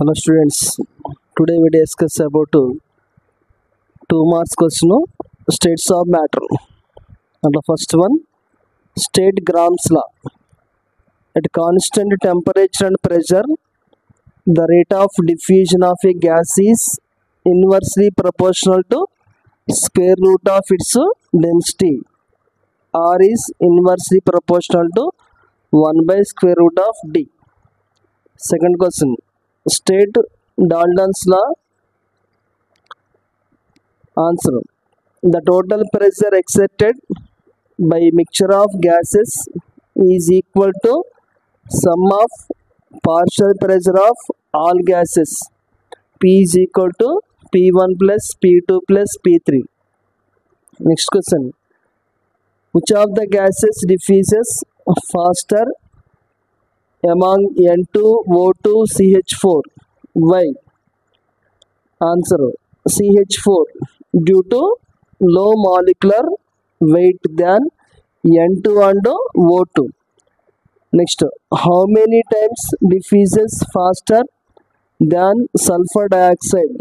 Hello students, today we discuss about 2 marks question states of matter. And the first one, state Gram's law. At constant temperature and pressure, the rate of diffusion of a gas is inversely proportional to square root of its density. R is inversely proportional to 1 by square root of D. Second question, state Dalton's law. Answer. The total pressure exerted by mixture of gases is equal to sum of partial pressure of all gases. P is equal to P1 plus P2 plus P3. Next question. Which of the gases diffuses faster among N2, O2, CH4? Why? Answer. CH4 due to low molecular weight than N2 and O2. Next, how many times diffuses faster than sulfur dioxide?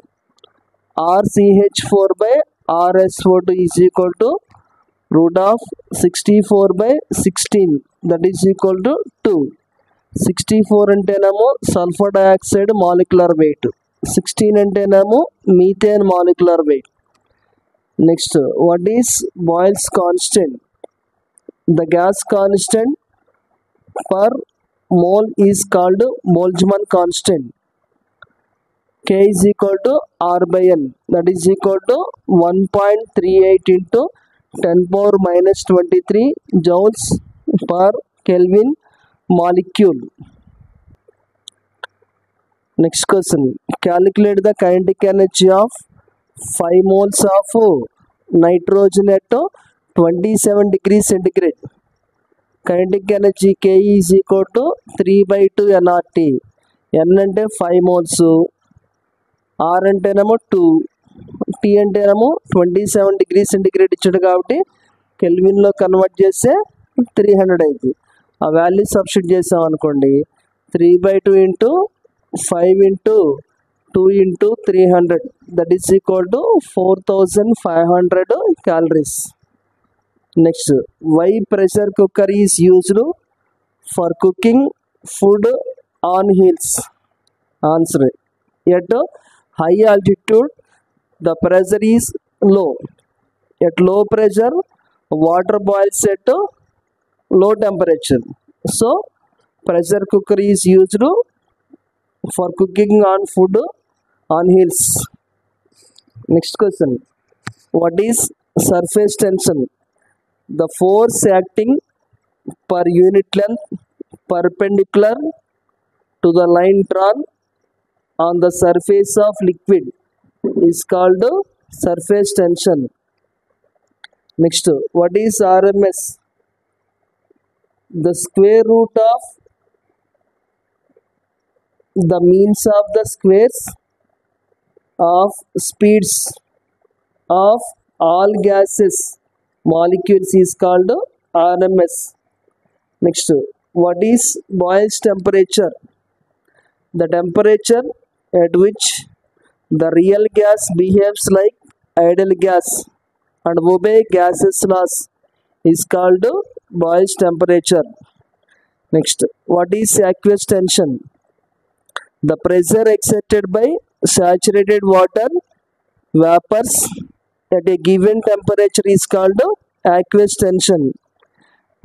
RCH4 by RSO2 is equal to root of 64 by 16, that is equal to 2. 64 అంటేనేమో sulphur dioxide molecular weight, 16 అంటేనేమో methane molecular weight. Next, what is boils constant? The gas constant per mole is called Boltzmann constant. K is equal to R by N, that is equal to 1.38 into 10 power minus 23 joules per Kelvin molecule. Next question, calculate the kinetic energy of 5 moles of nitrogen at 27 degrees centigrade. Kinetic energy K is equal to 3 by 2 nRT. N అంటే 5 moles, R అంటేనేమో 2, T అంటేనేమో 27 degrees centigrade ఇచ్చాడు కాబట్టి కెల్విన్లో convert చేస్తే 300 అయింది. ఆ value substitute చేసాం అనుకోండి, 3 by 2 into 5 into 2 into 300, that is equal to 4500 calories. Next, why pressure cooker is used for cooking food on hills? Answer. At high altitude the pressure is low. At low pressure, water boils at low temperature. So, pressure cooker is used for cooking on food on hills. Next question. What is surface tension? The force acting per unit length perpendicular to the line drawn on the surface of liquid is called surface tension. Next, what is RMS? The square root of the means of the squares of speeds of all gases molecules is called RMS. Next, what is Boyle's temperature? The temperature at which the real gas behaves like ideal gas and obey gases laws is called Boyle's temperature. Next, what is aqueous tension? The pressure exerted by saturated water vapors at a given temperature is called aqueous tension.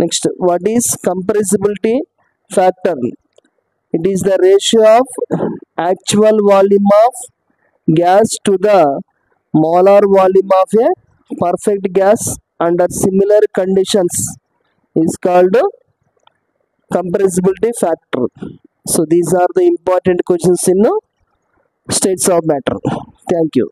Next, what is compressibility factor? It is the ratio of actual volume of gas to the molar volume of a perfect gas under similar conditions is called compressibility factor. So these are the important questions in states of matter. Thank you.